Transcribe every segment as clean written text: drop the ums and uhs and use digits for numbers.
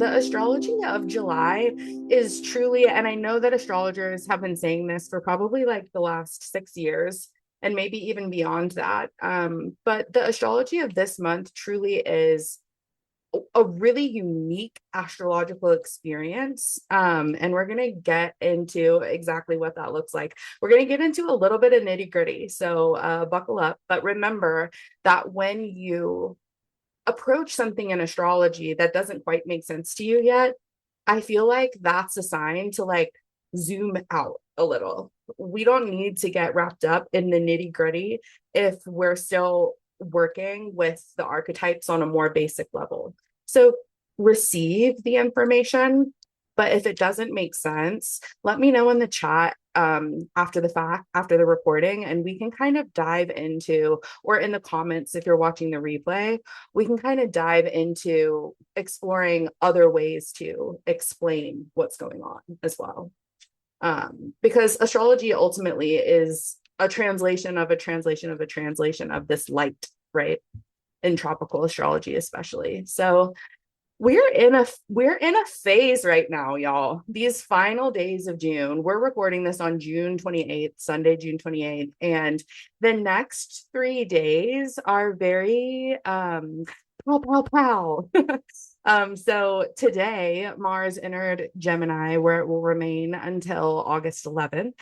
the astrology of July is truly, and I know that astrologers have been saying this for probably like the last 6 years and maybe even beyond that. But the astrology of this month truly is a really unique astrological experience. And we're going to get into exactly what that looks like. We're going to get into a little bit of nitty gritty. So buckle up. But remember that when you approach something in astrology that doesn't quite make sense to you yet, I feel like that's a sign to like zoom out a little. We don't need to get wrapped up in the nitty gritty if we're still working with the archetypes on a more basic level. So receive the information, but if it doesn't make sense, let me know in the chat after the fact, after the recording, and we can kind of dive into, or in the comments if you're watching the replay, we can kind of dive into exploring other ways to explain what's going on as well. Because astrology ultimately is a translation of a translation of a translation of this light, right? In tropical astrology, especially. So we're in a phase right now, y'all. These final days of June. We're recording this on June 28th, Sunday, June 28th, and the next 3 days are very pow pow pow. So today Mars entered Gemini, where it will remain until August 11th.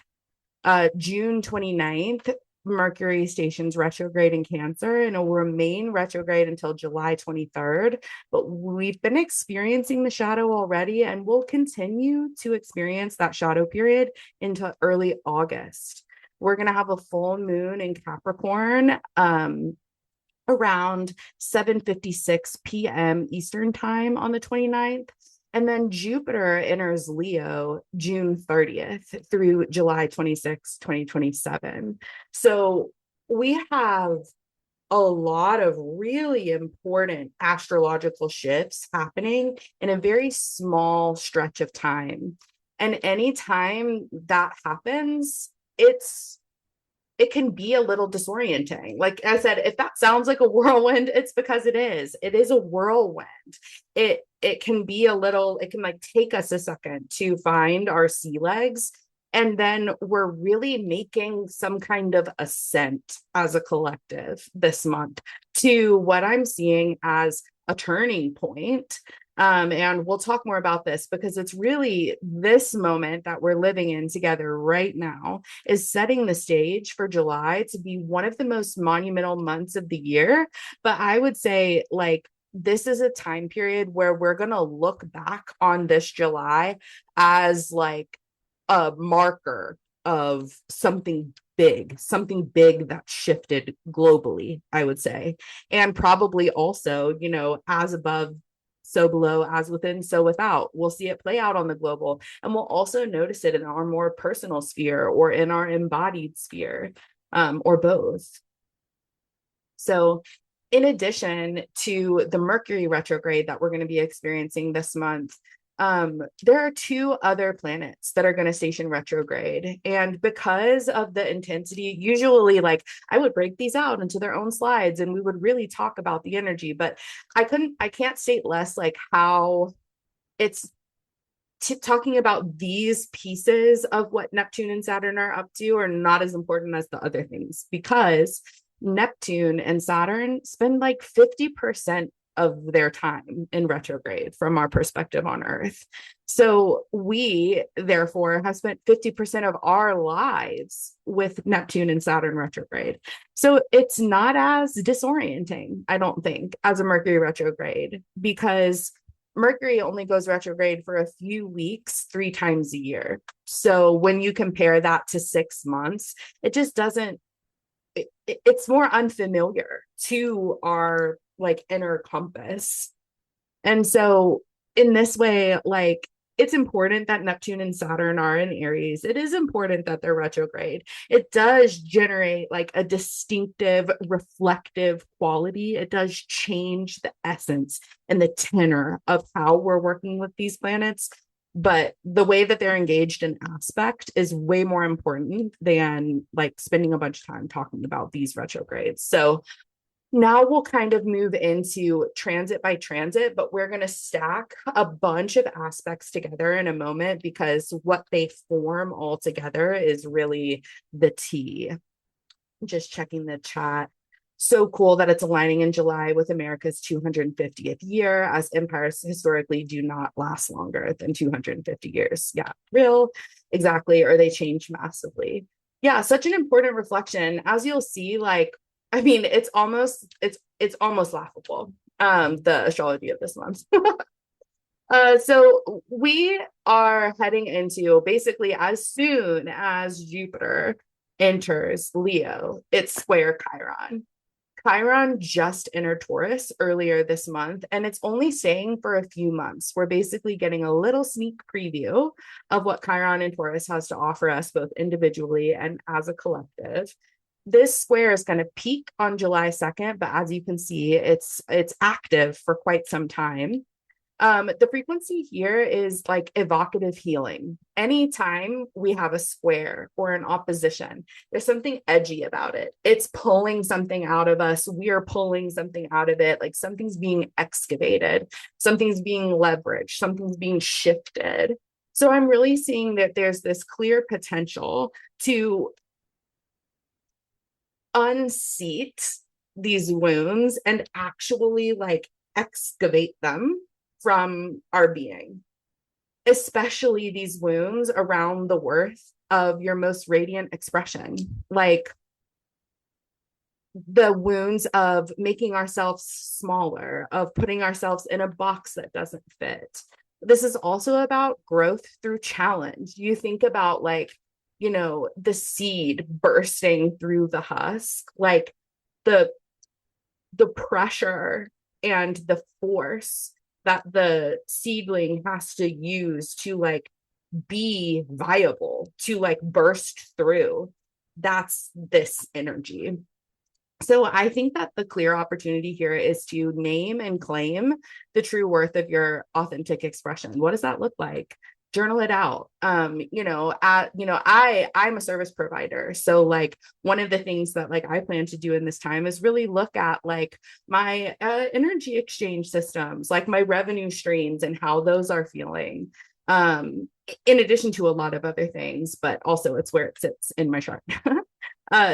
June 29th, Mercury stations retrograde in Cancer, and it will remain retrograde until July 23rd. But we've been experiencing the shadow already, and we'll continue to experience that shadow period into early August. We're going to have a full moon in Capricorn around 7:56 p.m. Eastern time on the 29th. And then Jupiter enters Leo June 30th through July 26, 2027. So we have a lot of really important astrological shifts happening in a very small stretch of time. And anytime that happens, it can be a little disorienting. Like I said, if that sounds like a whirlwind, it's because it is. It is a whirlwind. It can be a little, it can like take us a second to find our sea legs. And then we're really making some kind of ascent as a collective this month to what I'm seeing as a turning point. And we'll talk more about this because it's really this moment that we're living in together right now is setting the stage for July to be one of the most monumental months of the year. But I would say, like, this is a time period where we're going to look back on this July as like a marker of something big that shifted globally, I would say. And probably also, as above, so below, as within, so without. We'll see it play out on the global, and we'll also notice it in our more personal sphere or in our embodied sphere, or both. So in addition to the Mercury retrograde that we're going to be experiencing this month, there are two other planets that are going to station retrograde. And because of the intensity, usually like I would break these out into their own slides and we would really talk about the energy, but I can't state less like how it's talking about these pieces of what Neptune and Saturn are up to are not as important as the other things, because Neptune and Saturn spend like 50% of their time in retrograde from our perspective on Earth. So we, therefore, have spent 50% of our lives with Neptune and Saturn retrograde. So it's not as disorienting, I don't think, as a Mercury retrograde, because Mercury only goes retrograde for a few weeks, 3 times a year. So when you compare that to 6 months, it just doesn't, it's more unfamiliar to our like inner compass. And so in this way, like it's important that Neptune and Saturn are in Aries. It is important that they're retrograde. It does generate like a distinctive reflective quality. It does change the essence and the tenor of how we're working with these planets. But the way that they're engaged in aspect is way more important than like spending a bunch of time talking about these retrogrades. So Now we'll kind of move into transit by transit, but we're going to stack a bunch of aspects together in a moment because what they form all together is really the tea. Just checking the chat. So cool that it's aligning in July with America's 250th year, as empires historically do not last longer than 250 years. Yeah, real, exactly. Or they change massively. Yeah, such an important reflection. As you'll see, like, I mean, it's almost laughable. The astrology of this month. So we are heading into basically as soon as Jupiter enters Leo, it's square Chiron. Chiron just entered Taurus earlier this month, and it's only staying for a few months. We're basically getting a little sneak preview of what Chiron and Taurus has to offer us, both individually and as a collective. This square is going to peak on July 2nd, but as you can see, it's active for quite some time. The frequency here is like evocative healing. Anytime we have a square or an opposition, there's something edgy about it. It's pulling something out of us. We are pulling something out of it. Like something's being excavated, something's being leveraged, something's being shifted. So I'm really seeing that there's this clear potential to unseat these wounds and actually like excavate them from our being, especially these wounds around the worth of your most radiant expression, like the wounds of making ourselves smaller, of putting ourselves in a box that doesn't fit. This is also about growth through challenge. You think about like, the seed bursting through the husk, like the pressure and the force that the seedling has to use to like be viable, to like burst through. That's this energy. So I think that the clear opportunity here is to name and claim the true worth of your authentic expression. What does that look like? Journal it out. I'm a service provider. So like one of the things that like I plan to do in this time is really look at like my energy exchange systems, like my revenue streams and how those are feeling. In addition to a lot of other things, but also it's where it sits in my chart.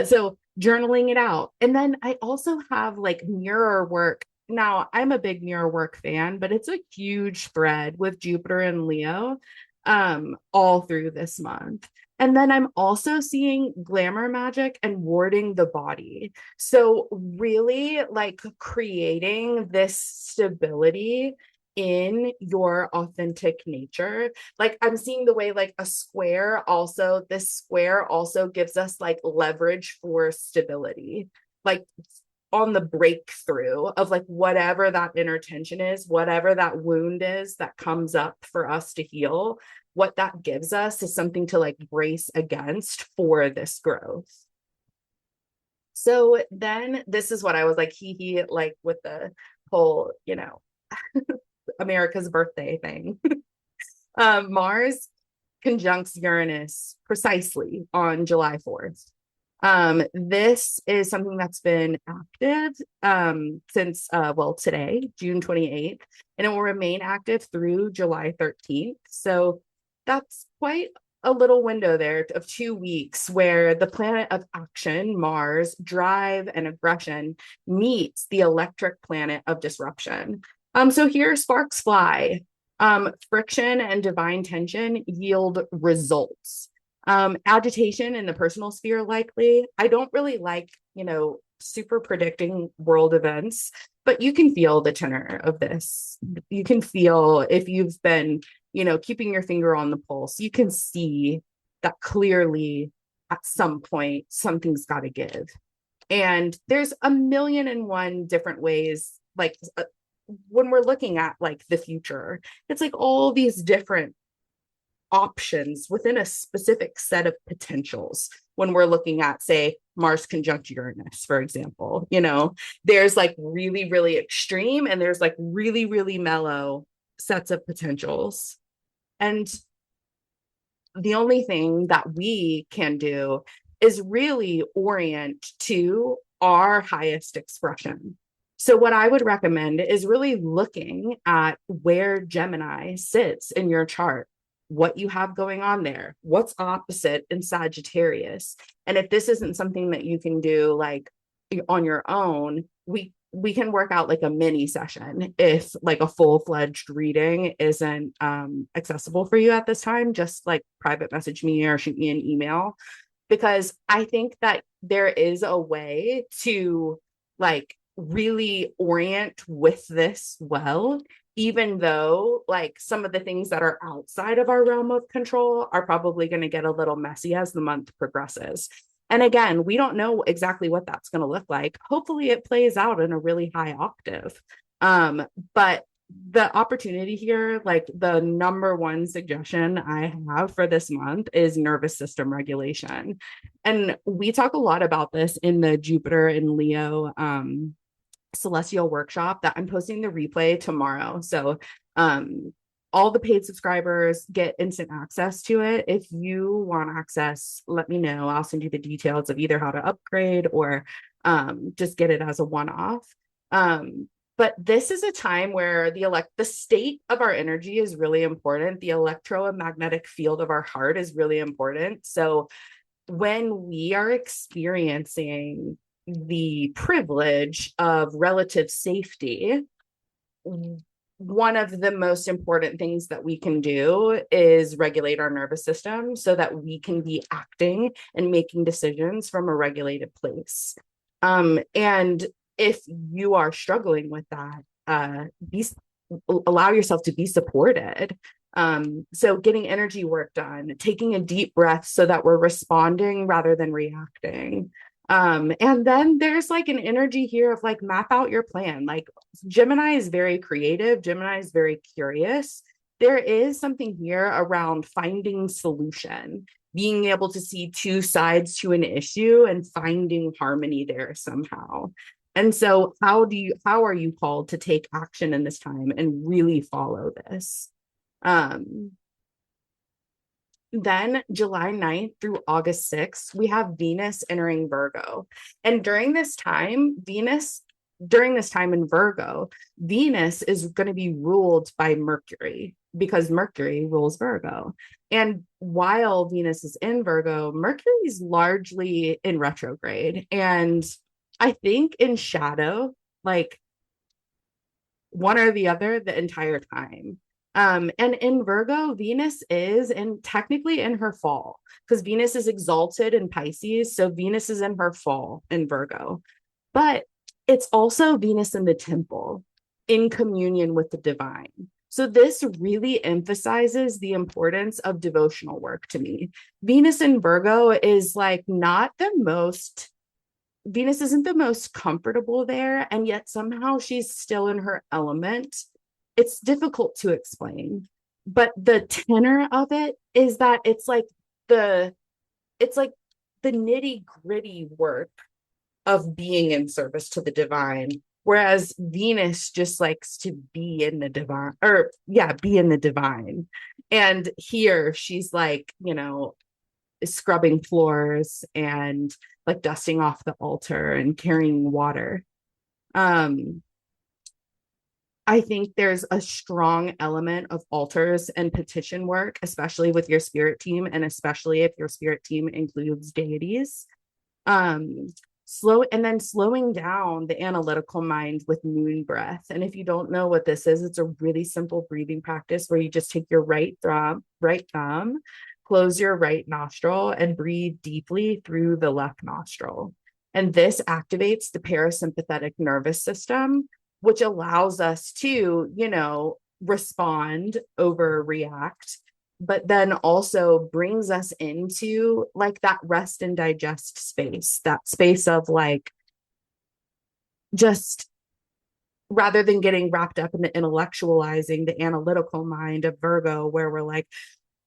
So journaling it out. And then I also have like mirror work. Now, I'm a big mirror work fan, but it's a huge thread with Jupiter and Leo all through this month. And then I'm also seeing glamour magic and warding the body. So really like creating this stability in your authentic nature. Like I'm seeing the way like this square also gives us like leverage for stability, like on the breakthrough of like whatever that inner tension is, whatever that wound is that comes up for us to heal. What that gives us is something to like brace against for this growth. So then this is what I was like, like with the whole, America's birthday thing. Mars conjuncts Uranus precisely on July 4th. This is something that's been active since, today, June 28th, and it will remain active through July 13th. So that's quite a little window there of 2 weeks where the planet of action, Mars, drive and aggression meets the electric planet of disruption. So here sparks fly. Friction and divine tension yield results. Agitation in the personal sphere, likely. I don't really like, super predicting world events, but you can feel the tenor of this. You can feel if you've been, keeping your finger on the pulse, you can see that clearly at some point something's got to give. And there's a million and one different ways, like when we're looking at like the future, it's like all these different options within a specific set of potentials. When we're looking at, say, Mars conjunct Uranus, for example, there's like really, really extreme and there's like really, really mellow sets of potentials. And the only thing that we can do is really orient to our highest expression. So what I would recommend is really looking at where Gemini sits in your chart, what you have going on there, what's opposite in Sagittarius. And if this isn't something that you can do like on your own, we can work out like a mini session if like a full-fledged reading isn't accessible for you at this time. Just like private message me or shoot me an email, because I think that there is a way to like really orient with this well, even though like some of the things that are outside of our realm of control are probably going to get a little messy as the month progresses. And again, we don't know exactly what that's going to look like. Hopefully it plays out in a really high octave. But the opportunity here, like the number one suggestion I have for this month is nervous system regulation. And we talk a lot about this in the Jupiter and Leo celestial workshop that I'm posting the replay tomorrow. So all the paid subscribers get instant access to it. If you want access, let me know. I'll send you the details of either how to upgrade or just get it as a one-off. But this is a time where the state of our energy is really important. The electromagnetic field of our heart is really important. So when we are experiencing the privilege of relative safety, one of the most important things that we can do is regulate our nervous system so that we can be acting and making decisions from a regulated place. And if you are struggling with that, allow yourself to be supported. So getting energy work done, taking a deep breath so that we're responding rather than reacting. And then there's like an energy here of like map out your plan. Like Gemini is very creative. Gemini is very curious. There is something here around finding solution, being able to see two sides to an issue and finding harmony there somehow. And so how are you called to take action in this time and really follow this? Then July 9th through August 6th, we have Venus entering Virgo. And during this time in Virgo, Venus is going to be ruled by Mercury because Mercury rules Virgo. And while Venus is in Virgo, Mercury is largely in retrograde. And I think in shadow, like one or the other the entire time. And in Virgo, Venus is technically in her fall because Venus is exalted in Pisces. So Venus is in her fall in Virgo, but it's also Venus in the temple in communion with the divine. So this really emphasizes the importance of devotional work to me. Venus in Virgo is like Venus isn't the most comfortable there, and yet somehow she's still in her element. It's difficult to explain, but the tenor of it is that it's like the nitty gritty work of being in service to the divine, whereas Venus just likes to be in the divine, be in the divine. And here she's like, scrubbing floors and like dusting off the altar and carrying water. I think there's a strong element of altars and petition work, especially with your spirit team, and especially if your spirit team includes deities. Slowing down the analytical mind with moon breath. And if you don't know what this is, it's a really simple breathing practice where you just take your right thumb, close your right nostril, and breathe deeply through the left nostril. And this activates the parasympathetic nervous system, which allows us to, respond, overreact, but then also brings us into like that rest and digest space, that space of like, just rather than getting wrapped up in the intellectualizing the analytical mind of Virgo, where we're like,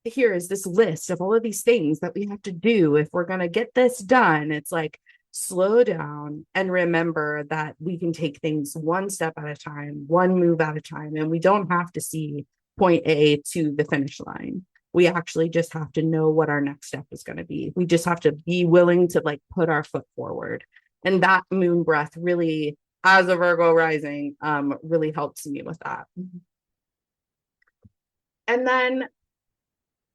here is this list of all of these things that we have to do if we're going to get this done. It's like, slow down and remember that we can take things one step at a time, one move at a time, and we don't have to see point A to the finish line. We actually just have to know what our next step is going to be. We just have to be willing to like put our foot forward. And that moon breath really, as a Virgo rising, really helps me with that. And then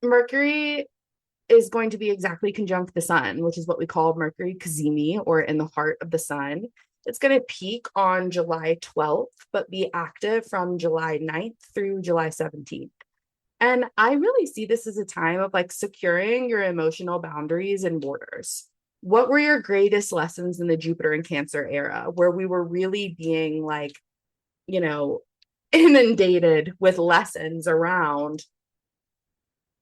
Mercury is going to be exactly conjunct the sun, which is what we call Mercury cazimi, or in the heart of the sun. It's going to peak on July 12th, but be active from July 9th through July 17th. And I really see this as a time of like securing your emotional boundaries and borders. What were your greatest lessons in the Jupiter and Cancer era, where we were really being like, you know, inundated with lessons around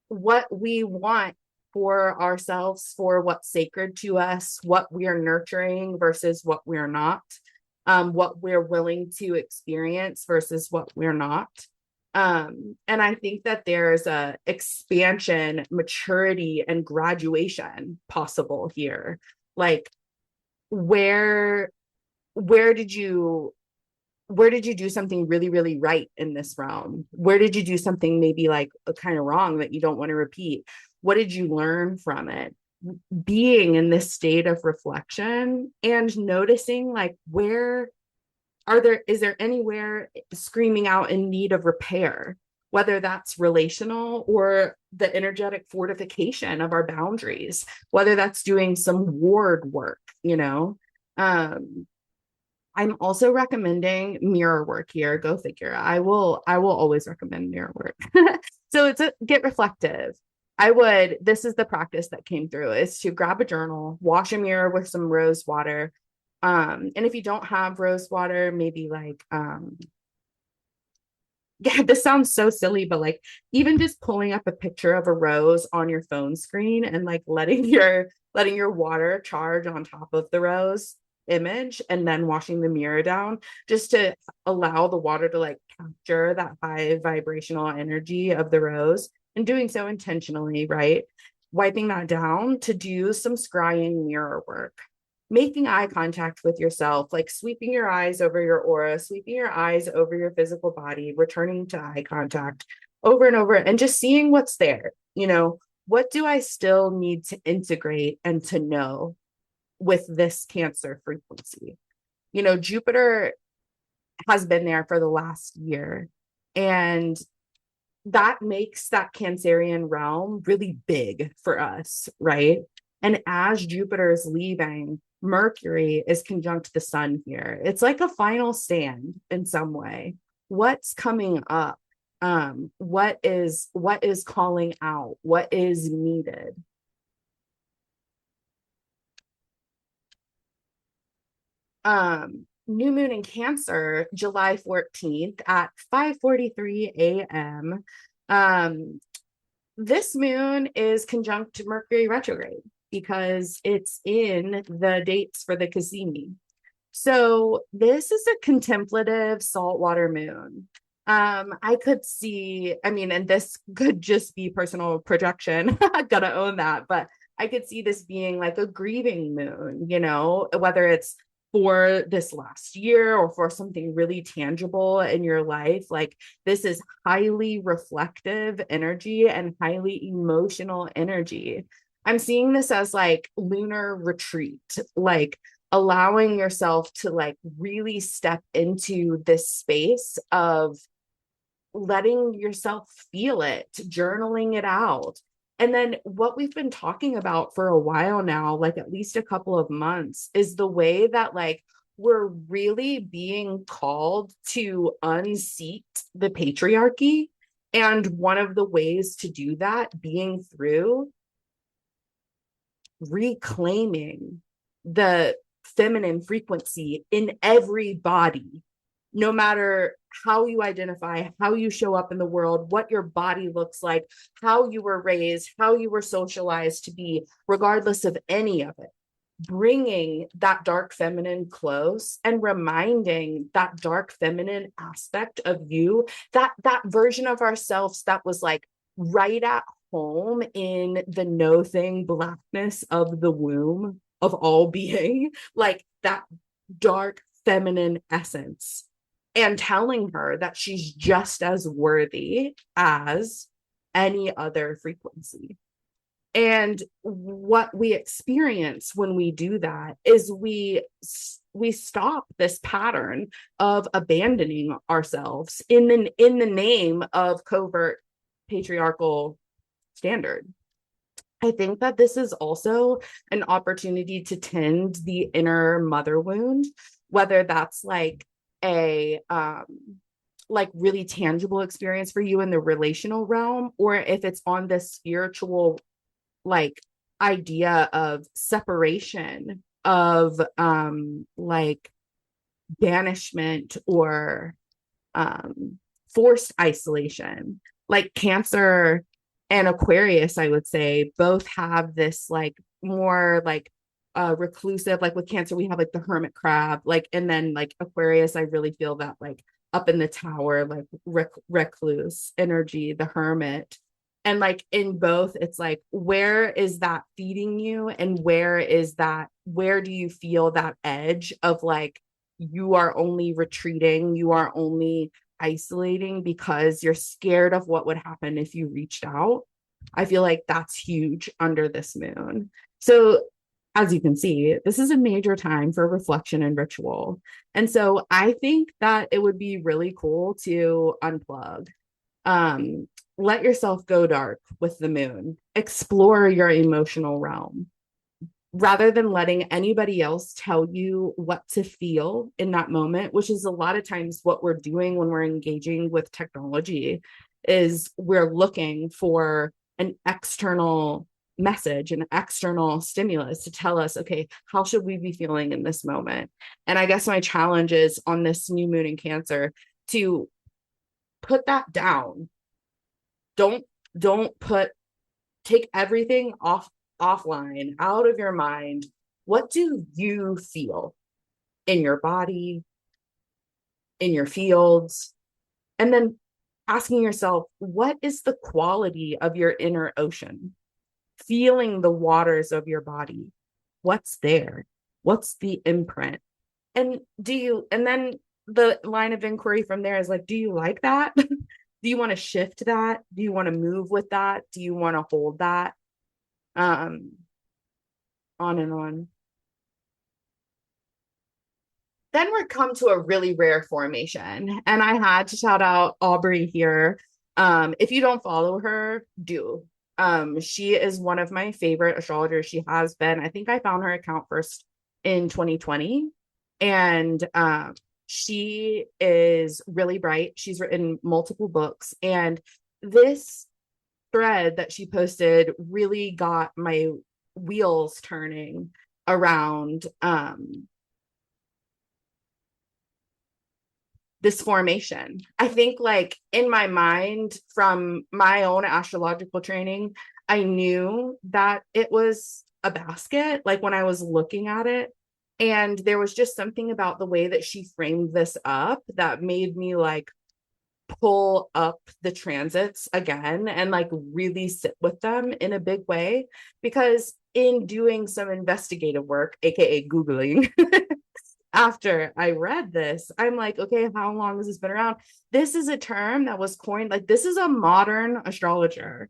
what we want for ourselves, for what's sacred to us, what we are nurturing versus what we're not, what we're willing to experience versus what we're not. And I think that there's a expansion, maturity, and graduation possible here. Like, where where did you where did you do something really, really right in this realm? Where did you do something maybe like kind of wrong that you don't want to repeat? What did you learn from it? Being in this state of reflection and noticing like is there anywhere screaming out in need of repair, whether that's relational or the energetic fortification of our boundaries, whether that's doing some ward work. Um, I'm also recommending mirror work here. Go figure. I will always recommend mirror work. So it's a get reflective. This is the practice that came through, is to grab a journal, wash a mirror with some rose water. And if you don't have rose water, maybe like yeah, this sounds so silly, but like even just pulling up a picture of a rose on your phone screen and like letting your water charge on top of the rose image and then washing the mirror down, just to allow the water to like capture that high vibrational energy of the rose, and doing so intentionally, right? Wiping that down to do some scrying mirror work, making eye contact with yourself, like sweeping your eyes over your aura, sweeping your eyes over your physical body, returning to eye contact over and over, and just seeing what's there. What do I still need to integrate and to know with this Cancer frequency? Jupiter has been there for the last year, and that makes that Cancerian realm really big for us, right? And as Jupiter is leaving, Mercury is conjunct the sun here. It's like a final stand in some way. What's coming up? What is calling out? What is needed? New moon in Cancer, July 14th at 5:43 a.m. This moon is conjunct to Mercury retrograde because it's in the dates for the Cazimi. So this is a contemplative saltwater moon. I could see, I mean, and this could just be personal projection. I gotta own that, but I could see this being like a grieving moon, whether it's for this last year or for something really tangible in your life. Like, this is highly reflective energy and highly emotional energy. I'm seeing this as like lunar retreat, like allowing yourself to like really step into this space of letting yourself feel it, journaling it out. And then what we've been talking about for a while now, like at least a couple of months, is the way that like we're really being called to unseat the patriarchy. And one of the ways to do that being through reclaiming the feminine frequency in every body, no matter how you identify, how you show up in the world, what your body looks like, how you were raised, how you were socialized to be, regardless of any of it. Bringing that dark feminine close and reminding that dark feminine aspect of you, that version of ourselves that was like right at home in the no thing blackness of the womb of all being, like that dark feminine essence, and telling her that she's just as worthy as any other frequency. And what we experience when we do that is we stop this pattern of abandoning ourselves in the name of covert patriarchal standard. I think that this is also an opportunity to tend the inner mother wound, whether that's a like really tangible experience for you in the relational realm, or if it's on this spiritual like idea of separation, of like banishment, or forced isolation. Like Cancer and Aquarius, I would say, both have this like more like reclusive, like with Cancer, we have like the hermit crab, like, and then like Aquarius, I really feel that like up in the tower, like recluse energy, the hermit. And like in both, it's like, where is that feeding you? And where do you feel that edge of like, you are only retreating, you are only isolating because you're scared of what would happen if you reached out? I feel like that's huge under this moon. So, as you can see, this is a major time for reflection and ritual. And so, I think that it would be really cool to unplug. Um, Let yourself go dark with the moon, explore your emotional realm rather than letting anybody else tell you what to feel in that moment, which is a lot of times what we're doing when we're engaging with technology, is we're looking for an external message, an external stimulus to tell us, okay, how should we be feeling in this moment? And I guess my challenge is on this new moon in Cancer to put that down. Don't put take everything offline, out of your mind. What do you feel in your body, in your fields? And then asking yourself, what is the quality of your inner ocean? Feeling the waters of your body. What's there? What's the imprint? And then the line of inquiry from there is like, do you like that? Do you want to shift that? Do you want to move with that? Do you want to hold that? Um, on and on. Then we're come to a really rare formation. And I had to shout out Aubrey here. If you don't follow her, do. She is one of my favorite astrologers. She has been. I think I found her account first in 2020. And she is really bright. She's written multiple books. And this thread that she posted really got my wheels turning around this formation. I think like in my mind from my own astrological training, I knew that it was a basket, like when I was looking at it. And there was just something about the way that she framed this up that made me like pull up the transits again and like really sit with them in a big way. Because in doing some investigative work, aka Googling, after I read this, I'm like, okay, how long has this been around? This is a term that was coined, like, this is a modern astrologer.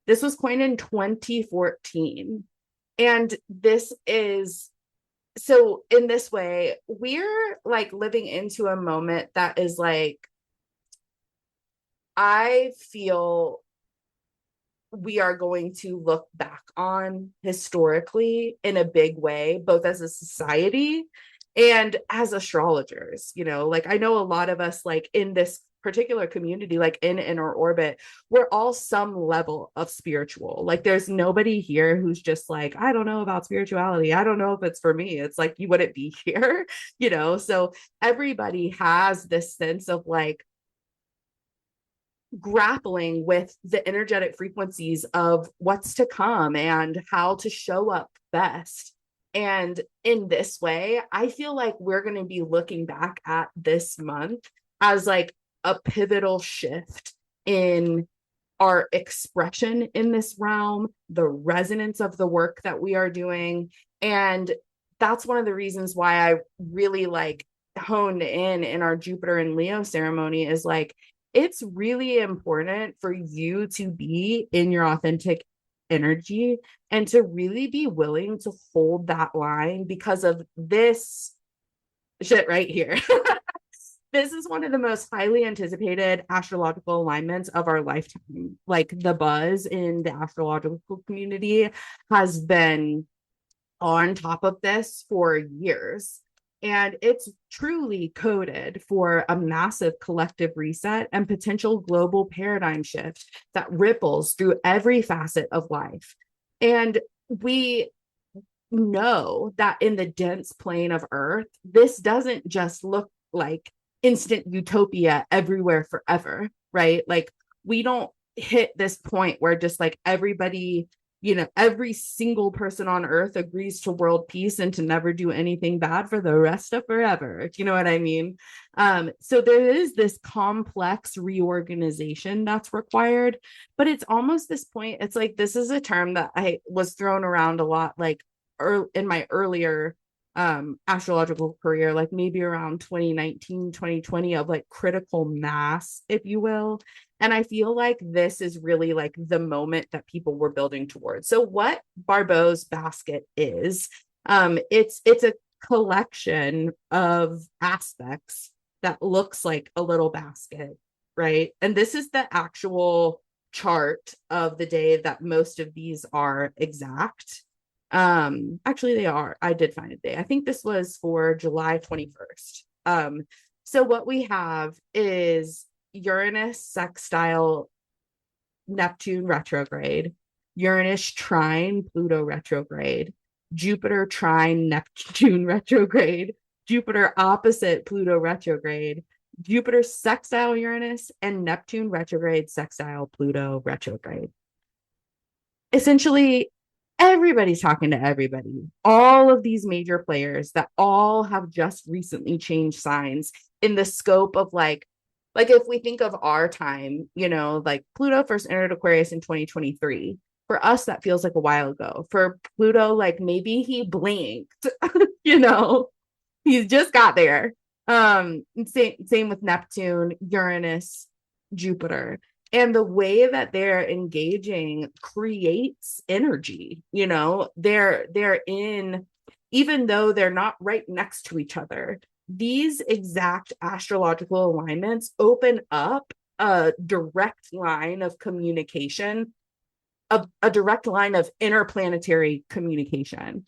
This was coined in 2014. And this is so in this way, we're like living into a moment that is like, I feel we are going to look back on historically in a big way, both as a society and as astrologers. You know, like I know a lot of us, like in this particular community, like in inner orbit, we're all some level of spiritual. Like there's nobody here who's just like, I don't know about spirituality, I don't know if it's for me. It's like you wouldn't be here, you know. So everybody has this sense of like grappling with the energetic frequencies of what's to come and how to show up best. And in this way, I feel like we're going to be looking back at this month as like a pivotal shift in our expression in this realm, the resonance of the work that we are doing. And that's one of the reasons why I really like honed in our Jupiter and Leo ceremony is like, it's really important for you to be in your authentic energy, and to really be willing to hold that line because of this shit right here. This is one of the most highly anticipated astrological alignments of our lifetime. Like, the buzz in the astrological community has been on top of this for years. And it's truly coded for a massive collective reset and potential global paradigm shift that ripples through every facet of life. And we know that in the dense plane of Earth, this doesn't just look like instant utopia everywhere forever, right? Like, we don't hit this point where just like everybody, every single person on Earth agrees to world peace and to never do anything bad for the rest of forever. You know what I mean? So there is this complex reorganization that's required, but it's almost this point. It's like, this is a term that I was thrown around a lot, like in my earlier astrological career, like maybe around 2019, 2020, of like critical mass, if you will. And I feel like this is really like the moment that people were building towards. So what Barbauld's basket is, it's a collection of aspects that looks like a little basket, right? And this is the actual chart of the day that most of these are exact. Actually they are. I did find a day. I think this was for July 21st. So what we have is Uranus sextile Neptune retrograde, Uranus trine Pluto retrograde, Jupiter trine Neptune retrograde, Jupiter opposite Pluto retrograde, Jupiter sextile Uranus, and Neptune retrograde sextile Pluto retrograde. Essentially, everybody's talking to everybody. All of these major players that all have just recently changed signs in the scope of like if we think of our time, like Pluto first entered Aquarius in 2023. For us, that feels like a while ago. For Pluto, like maybe he blinked, he's just got there. Same with Neptune, Uranus, Jupiter. And the way that they're engaging creates energy. They're in, even though they're not right next to each other, these exact astrological alignments open up a direct line of communication, a direct line of interplanetary communication,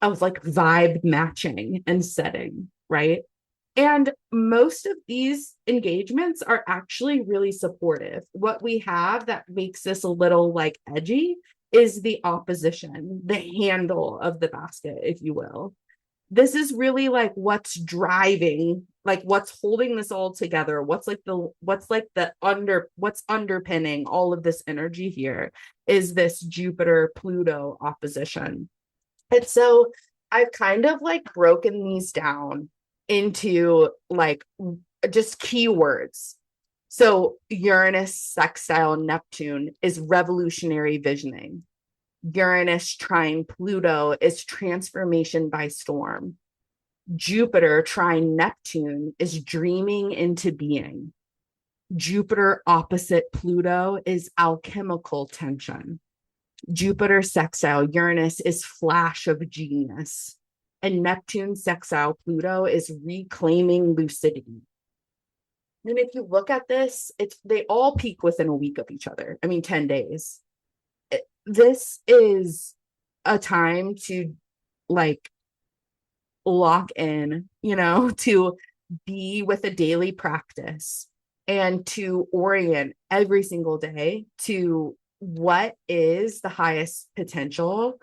of like vibe matching and setting, right? And most of these engagements are actually really supportive. What we have that makes this a little like edgy is the opposition, the handle of the basket, if you will. This is really like what's driving, like what's holding this all together. What's underpinning all of this energy here is this Jupiter Pluto opposition. And so I've kind of like broken these down into like just keywords. So Uranus sextile Neptune is revolutionary visioning. Uranus trine Pluto is transformation by storm. Jupiter trine Neptune is dreaming into being. Jupiter opposite Pluto is alchemical tension. Jupiter sextile Uranus is flash of genius. And Neptune sextile Pluto is reclaiming lucidity. And if you look at this, they all peak within a week of each other. I mean, 10 days. This is a time to like lock in, to be with a daily practice and to orient every single day to what is the highest potential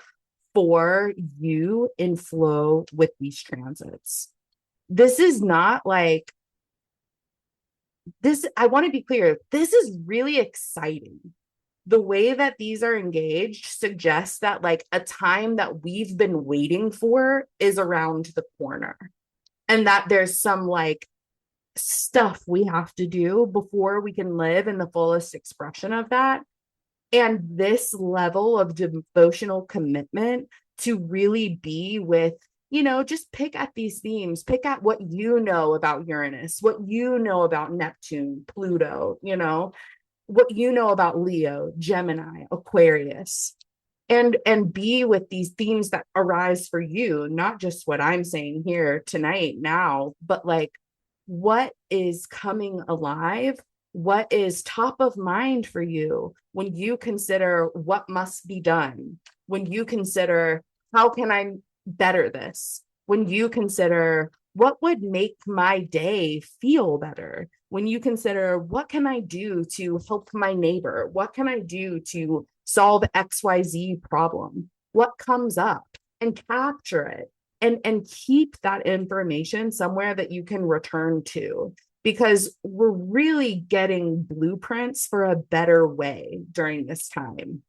for you in flow with these transits. This is not like this. I want to be clear. This is really exciting. The way that these are engaged suggests that like a time that we've been waiting for is around the corner, and that there's some like stuff we have to do before we can live in the fullest expression of that. And this level of devotional commitment to really be with, just pick at these themes, pick at what you know about Uranus, what you know about Neptune, Pluto, what you know about Leo, Gemini, Aquarius. and be with these themes that arise for you, not just what I'm saying here tonight now, but like what is coming alive, what is top of mind for you when you consider what must be done, when you consider how can I better this, when you consider what would make my day feel better, when you consider what can I do to help my neighbor, what can I do to solve XYZ problem, what comes up, and capture it and keep that information somewhere that you can return to, because we're really getting blueprints for a better way during this time.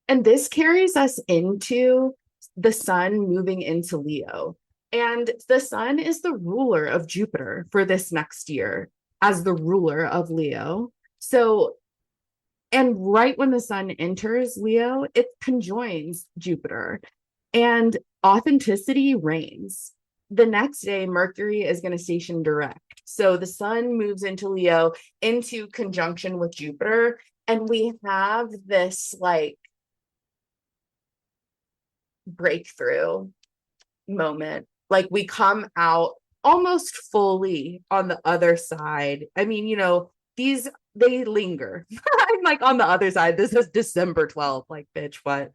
And this carries us into the sun moving into Leo. And the sun is the ruler of Jupiter for this next year as the ruler of Leo. So, and right when the sun enters Leo, it conjoins Jupiter and authenticity reigns. The next day, Mercury is going to station direct. So the sun moves into Leo into conjunction with Jupiter. And we have this like breakthrough moment. Like we come out almost fully on the other side. I mean, you know, these they linger. I'm like on the other side. This is December 12th. Like, bitch, what?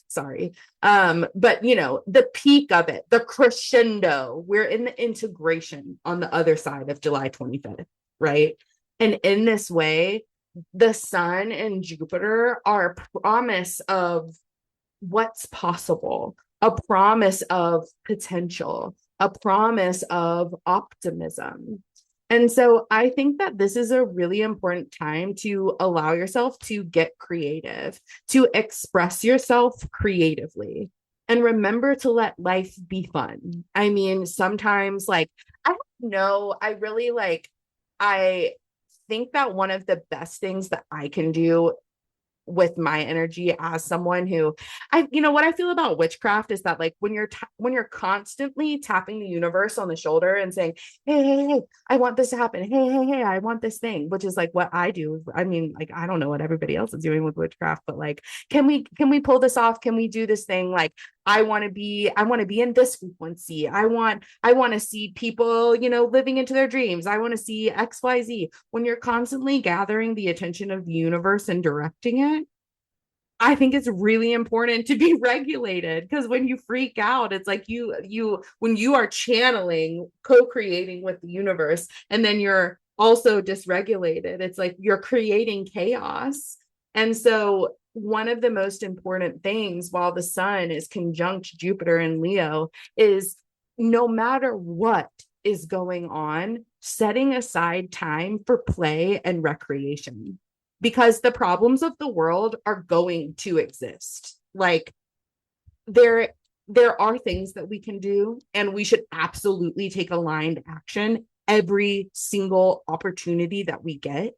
Sorry. But you know, the peak of it, the crescendo, we're in the integration on the other side of July 25th, right? And in this way, the sun and Jupiter are a promise of what's possible, a promise of potential, a promise of optimism. And so I think that this is a really important time to allow yourself to get creative, to express yourself creatively, and remember to let life be fun. I mean, sometimes, like, I don't know, I really like, I think that one of the best things that I can do with my energy as someone who you know what I feel about witchcraft is that like when you're constantly tapping the universe on the shoulder and saying, hey, I want this to happen, hey, I want this thing, which is like what I do. I mean, like, I don't know what everybody else is doing with witchcraft, but like, can we pull this off, can we do this thing, like I want to be in this frequency, I want to see people, you know, living into their dreams, I want to see XYZ. When you're constantly gathering the attention of the universe and directing it, I think it's really important to be regulated, because when you freak out, it's like you when you are channeling, co-creating with the universe, and then you're also dysregulated, it's like you're creating chaos. And so one of the most important things while the sun is conjunct Jupiter in Leo is, no matter what is going on, setting aside time for play and recreation, because the problems of the world are going to exist. Like there are things that we can do, and we should absolutely take aligned action every single opportunity that we get.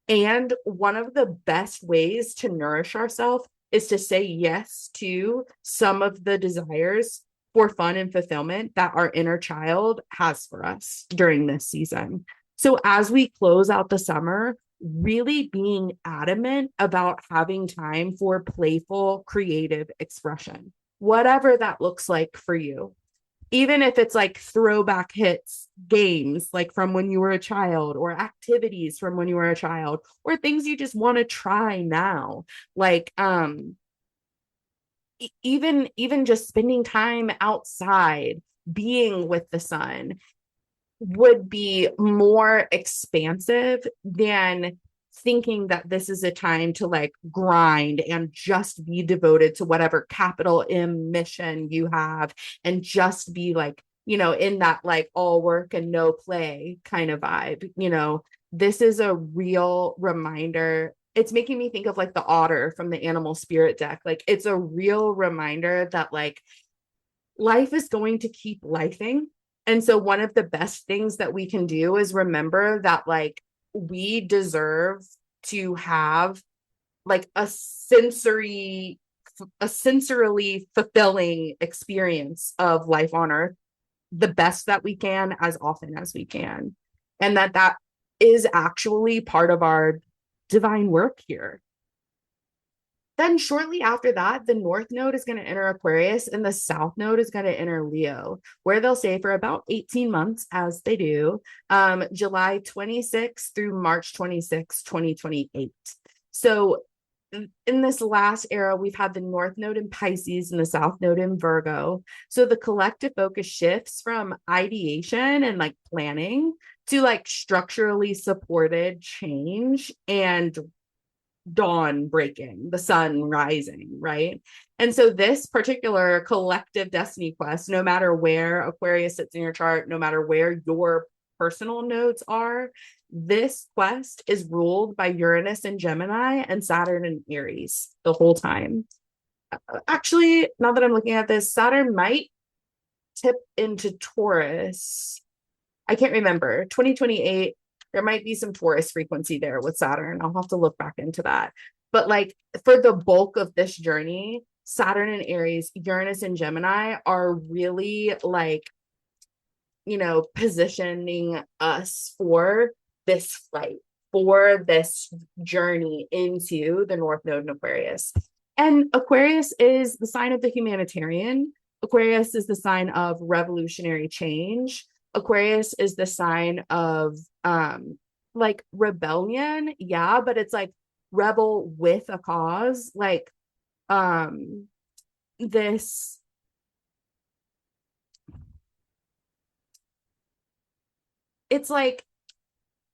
And one of the best ways to nourish ourselves is to say yes to some of the desires for fun and fulfillment that our inner child has for us during this season. So as we close out the summer, really being adamant about having time for playful, creative expression, whatever that looks like for you. Even if it's like throwback hits games, like from when you were a child, or activities from when you were a child, or things you just want to try now. Like, even just spending time outside, being with the sun, would be more expansive than thinking that this is a time to like grind and just be devoted to whatever capital M mission you have, and just be like, you know, in that like all work and no play kind of vibe. You know, this is a real reminder. It's making me think of like the otter from the animal spirit deck. Like, it's a real reminder that like life is going to keep lifing. And so one of the sest things that we can do is remember that like we deserve to have like a sensorily fulfilling experience of life on earth the best that we can, as often as we can. And that is actually part of our divine work here. Then shortly after that, the North Node is going to enter Aquarius and the South Node is going to enter Leo, where they'll stay for about 18 months, as they do, July 26th through March 26th, 2028. So in this last era, we've had the North Node in Pisces and the South Node in Virgo. So the collective focus shifts from ideation and like planning to like structurally supported change and dawn breaking, the sun rising, right? And so this particular collective destiny quest, no matter where Aquarius sits in your chart, no matter where your personal nodes are, this quest is ruled by Uranus and Gemini and Saturn and Aries the whole time. Actually, now that I'm looking at this, Saturn might tip into Taurus. I can't remember. 2028, there might be some Taurus frequency there with Saturn. I'll have to look back into that. But like for the bulk of this journey, Saturn and Aries, Uranus and Gemini are really like, you know, positioning us for this flight, for this journey into the North Node in Aquarius. And Aquarius is the sign of the humanitarian. Aquarius is the sign of revolutionary change. Aquarius is the sign of like rebellion, yeah, but it's like rebel with a cause, like this it's like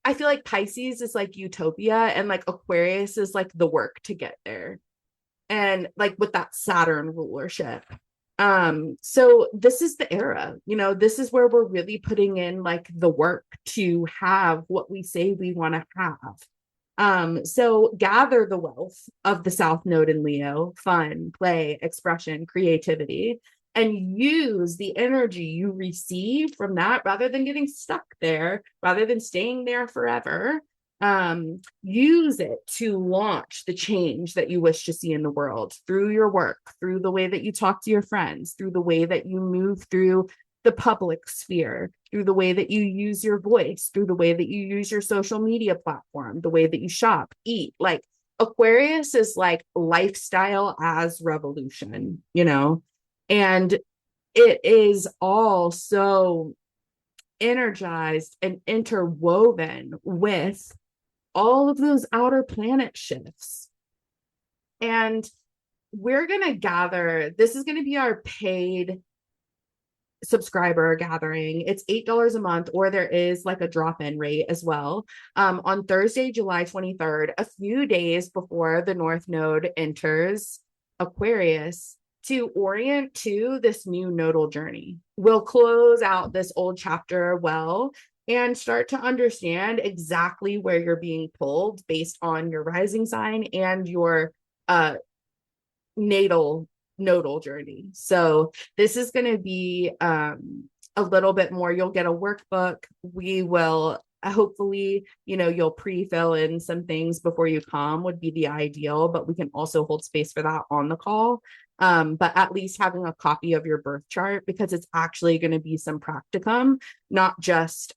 I feel like Pisces is like utopia and like Aquarius is like the work to get there. And like with that Saturn rulership. So this is the era, you know, this is where we're really putting in like the work to have what we say we want to have. So gather the wealth of the South Node in Leo, fun, play, expression, creativity, and use the energy you receive from that rather than getting stuck there, rather than staying there forever. Use it to launch the change that you wish to see in the world through your work, through the way that you talk to your friends, through the way that you move through the public sphere, through the way that you use your voice, through the way that you use your social media platform, the way that you shop, eat. Like Aquarius is like lifestyle as revolution, you know, and it is all so energized and interwoven with all of those outer planet shifts. And we're going to gather, this is going to be our paid subscriber gathering. It's $8 a month, or there is like a drop-in rate as well. On Thursday, July 23rd, a few days before the North Node enters Aquarius, to orient to this new nodal journey. We'll close out this old chapter well and start to understand exactly where you're being pulled based on your rising sign and your natal nodal journey. So this is going to be a little bit more. You'll get a workbook. We will hopefully, you know, you'll pre-fill in some things before you come would be the ideal, but we can also hold space for that on the call. But at least having a copy of your birth chart, because it's actually going to be some practicum, not just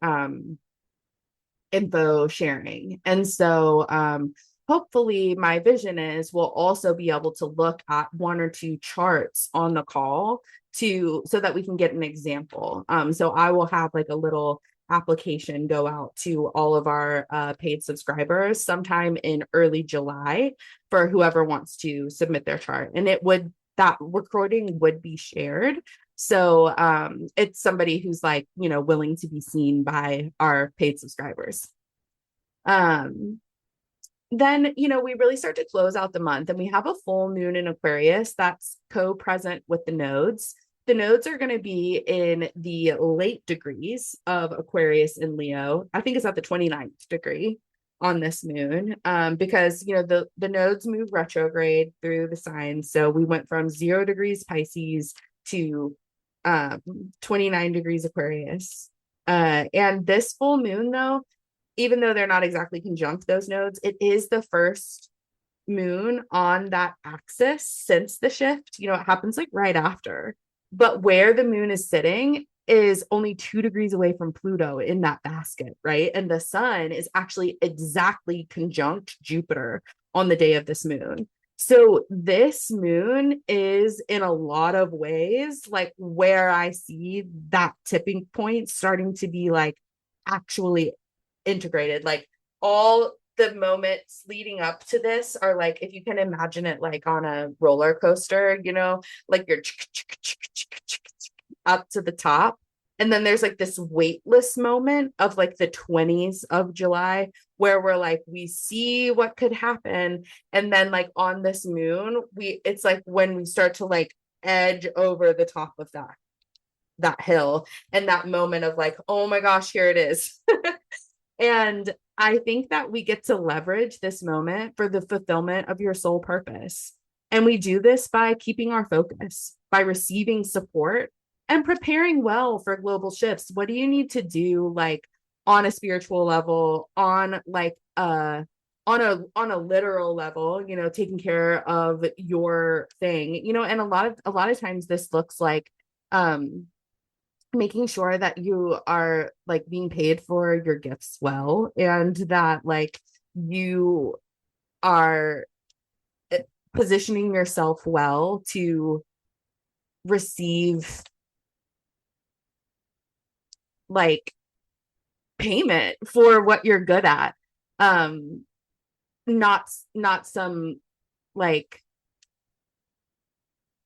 info sharing. And so hopefully my vision is we'll also be able to look at one or two charts on the call so that we can get an example. So I will have like a little application go out to all of our paid subscribers sometime in early July for whoever wants to submit their chart. And that recording would be shared. So it's somebody who's like, you know, willing to be seen by our paid subscribers. Then, you know, we really start to close out the month and we have a full moon in Aquarius that's co-present with the nodes. The nodes are going to be in the late degrees of Aquarius and Leo. I think it's at the 29th degree on this moon, because, you know, the nodes move retrograde through the signs. So we went from 0 degrees Pisces to 29 degrees Aquarius. And this full moon, though, even though they're not exactly conjunct those nodes, it is the first moon on that axis since the shift. You know, it happens like right after. But where the moon is sitting is only 2 degrees away from Pluto in that basket, right? And the sun is actually exactly conjunct Jupiter on the day of this moon. So this moon is in a lot of ways like where I see that tipping point starting to be like actually integrated. Like all the moments leading up to this are like, if you can imagine it like on a roller coaster, like you're up to the top. And then there's like this weightless moment of like the 20s of July where we're like, we see what could happen. And then like on this moon, it's like when we start to like edge over the top of that hill and that moment of like, oh my gosh, here it is. And I think that we get to leverage this moment for the fulfillment of your soul purpose. And we do this by keeping our focus, by receiving support and preparing well for global shifts. What do you need to do like on a spiritual level, on like on a literal level, taking care of your thing, and a lot of times this looks like making sure that you are like being paid for your gifts well, and that like you are positioning yourself well to receive like payment for what you're good at. um not some like,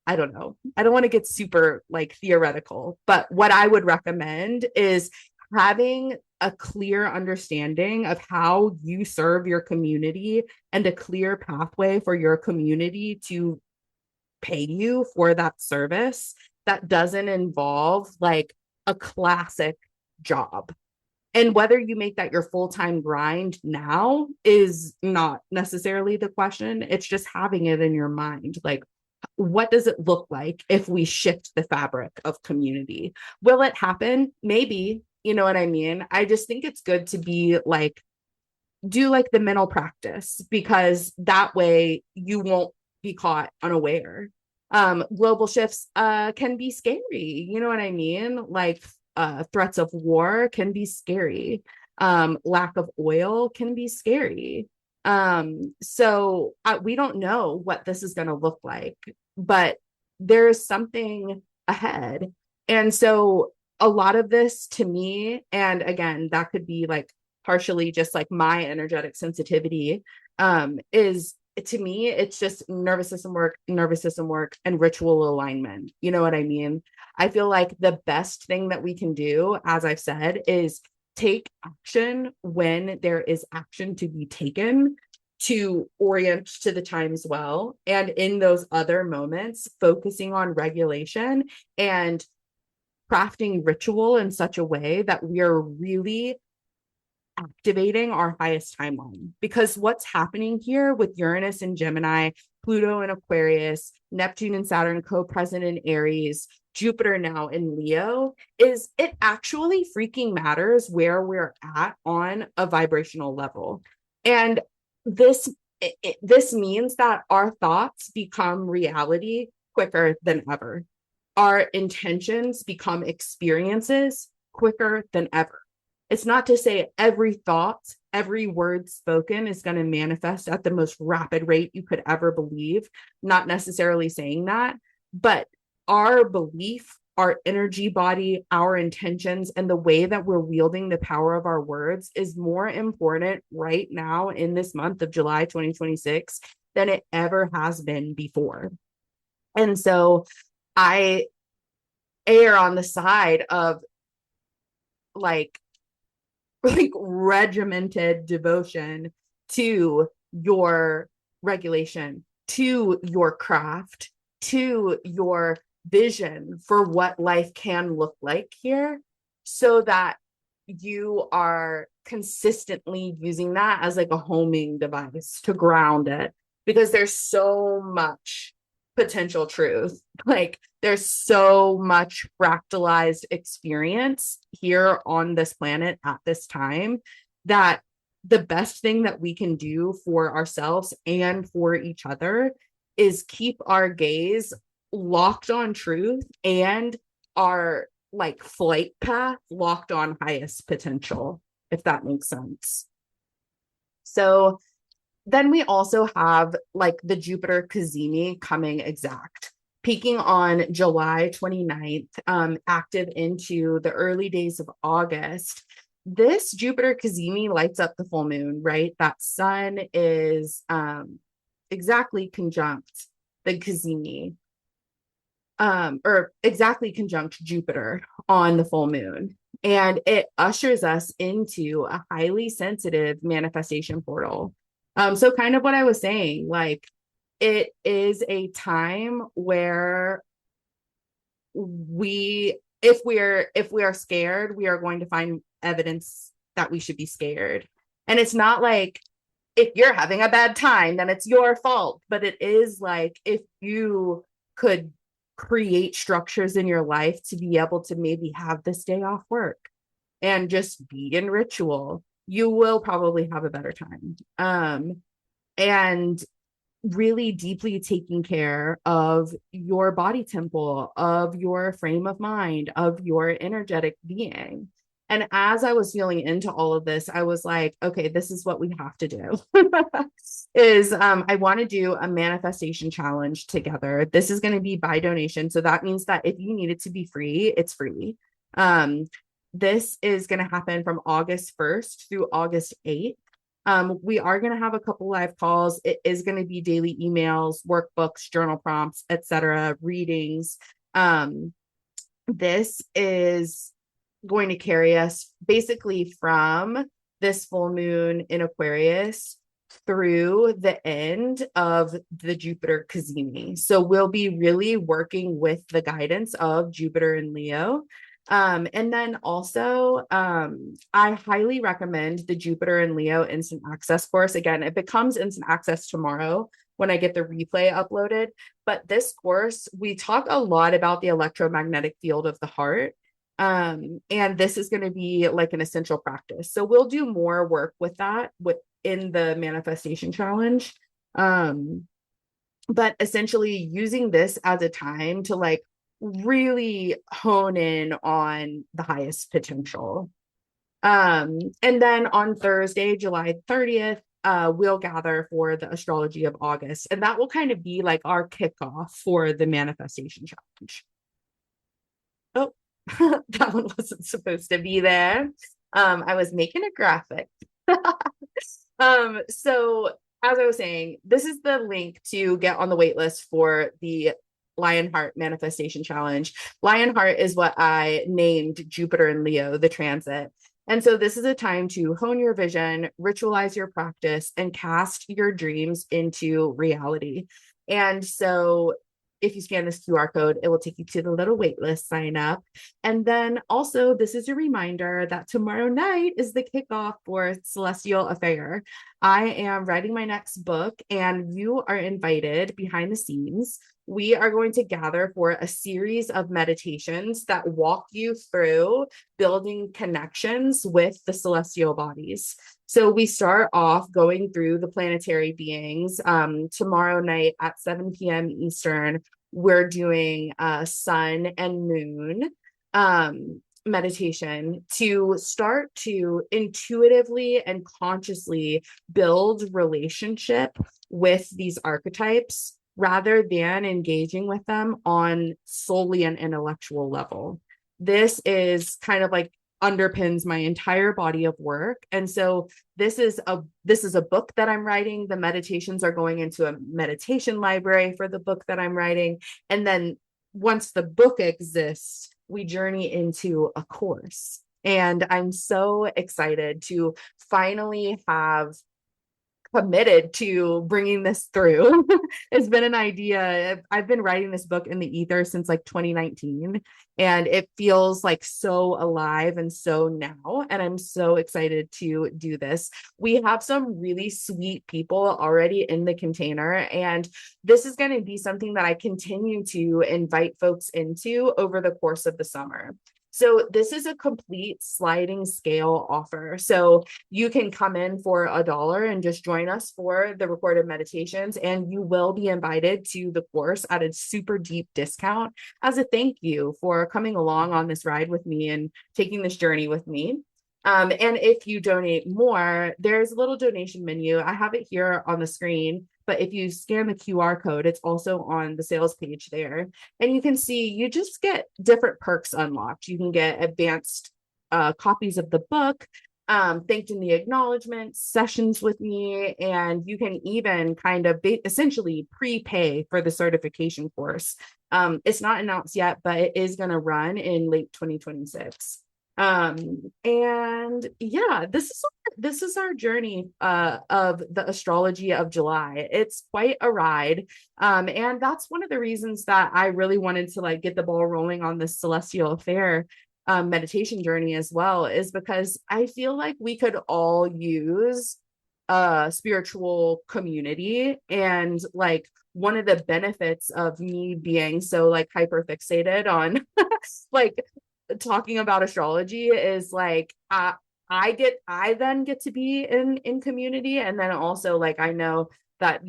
I don't know. I don't want to get super like theoretical, but what I would recommend is having a clear understanding of how you serve your community and a clear pathway for your community to pay you for that service that doesn't involve like a classic job. And whether you make that your full-time grind now is not necessarily the question. It's just having it in your mind. Like, what does it look like if we shift the fabric of community? Will it happen? Maybe. You know what I mean? I just think it's good to be like, do like the mental practice, because that way you won't be caught unaware. Global shifts can be scary. You know what I mean? Like threats of war can be scary. Lack of oil can be scary. So we don't know what this is going to look like, but there's something ahead. And so a lot of this to me, and again, that could be like partially just like my energetic sensitivity, is to me, it's just nervous system work, and ritual alignment. You know what I mean? I feel like the best thing that we can do, as I've said, is take action when there is action to be taken, to orient to the times well. And in those other moments, focusing on regulation and crafting ritual in such a way that we are really activating our highest timeline. Because what's happening here with Uranus and Gemini, Pluto and Aquarius, Neptune and Saturn co-present in Aries, Jupiter now in Leo, is it actually freaking matters where we're at on a vibrational level. And this means that our thoughts become reality quicker than ever. Our intentions become experiences quicker than ever. It's not to say every thought, every word spoken is going to manifest at the most rapid rate you could ever believe. Not necessarily saying that, but our belief, our energy body, our intentions, and the way that we're wielding the power of our words is more important right now in this month of July 2026 than it ever has been before. And so I err on the side of like regimented devotion to your regulation, to your craft, to your vision for what life can look like here, so that you are consistently using that as like a homing device to ground it, because there's so much potential truth. Like there's so much fractalized experience here on this planet at this time, that the best thing that we can do for ourselves and for each other is keep our gaze locked on truth and our like flight path locked on highest potential, if that makes sense. So Then we also have like the Jupiter cazimi coming exact, peaking on July 29th, active into the early days of August. This Jupiter cazimi lights up the full moon, right? That sun is exactly conjunct the cazimi, or exactly conjunct Jupiter on the full moon. And it ushers us into a highly sensitive manifestation portal. So kind of what I was saying, like it is a time where if we are scared, we are going to find evidence that we should be scared. And it's not like if you're having a bad time, then it's your fault. But it is like if you could create structures in your life to be able to maybe have this day off work and just be in ritual, you will probably have a better time. And really deeply taking care of your body temple, of your frame of mind, of your energetic being. And as I was feeling into all of this, I was like, okay, this is what we have to do. Is I want to do a manifestation challenge together. This is going to be by donation. So that means that if you need it to be free, it's free. This is going to happen from August 1st through August 8th. We are going to have a couple live calls. It is going to be daily emails, workbooks, journal prompts, etc., readings. This is going to carry us basically from this full moon in Aquarius through the end of the Jupiter cazimi. So we'll be really working with the guidance of Jupiter and Leo. And then also, I highly recommend the Jupiter and Leo Instant Access course. Again, it becomes Instant Access tomorrow when I get the replay uploaded. But this course, we talk a lot about the electromagnetic field of the heart. And this is going to be like an essential practice. So we'll do more work with that within the manifestation challenge. But essentially using this as a time to like really hone in on the highest potential. And then on Thursday, July 30th, we'll gather for the Astrology of August. And that will kind of be like our kickoff for the manifestation challenge. Oh, that one wasn't supposed to be there. I was making a graphic. So as I was saying, this is the link to get on the wait list for the Lionheart Manifestation Challenge. Lionheart is what I named Jupiter and Leo, the transit. And so this is a time to hone your vision, ritualize your practice, and cast your dreams into reality. And so if you scan this QR code, it will take you to the little waitlist sign up. And then also, this is a reminder that tomorrow night is the kickoff for Celestial Affair. I am writing my next book, and you are invited behind the scenes. We are going to gather for a series of meditations that walk you through building connections with the celestial bodies. So we start off going through the planetary beings. Tomorrow night at 7 p.m. Eastern, we're doing sun and moon meditation to start to intuitively and consciously build relationship with these archetypes rather than engaging with them on solely an intellectual level. This is kind of like underpins my entire body of work. And so this is a book that I'm writing. The meditations are going into a meditation library for the book that I'm writing. And then once the book exists, we journey into a course. And I'm so excited to finally have committed to bringing this through. It's been an idea. I've been writing this book in the ether since like 2019, and it feels like so alive and so now. And I'm so excited to do this. We have some really sweet people already in the container, and this is going to be something that I continue to invite folks into over the course of the summer. So this is a complete sliding scale offer. So you can come in for $1 and just join us for the recorded meditations, and you will be invited to the course at a super deep discount as a thank you for coming along on this ride with me and taking this journey with me. And if you donate more, there's a little donation menu. I have it here on the screen, but if you scan the QR code, it's also on the sales page there. And you can see you just get different perks unlocked. You can get advanced copies of the book, thanked in the acknowledgement, sessions with me, and you can even kind of essentially prepay for the certification course. It's not announced yet, but it is going to run in late 2026. And yeah, this is our journey of the astrology of July. It's quite a ride. And that's one of the reasons that I really wanted to like get the ball rolling on this celestial affair meditation journey as well, is because I feel like we could all use a spiritual community. And like one of the benefits of me being so like hyper fixated on like talking about astrology is like I then get to be in community, and then also like I know that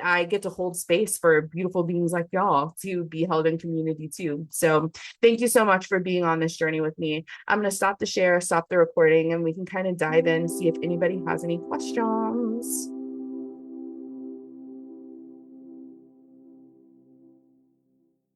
I get to hold space for beautiful beings like y'all to be held in community too. So thank you so much for being on this journey with me. I'm going to stop the share, stop the recording, and we can kind of dive in, see if anybody has any questions.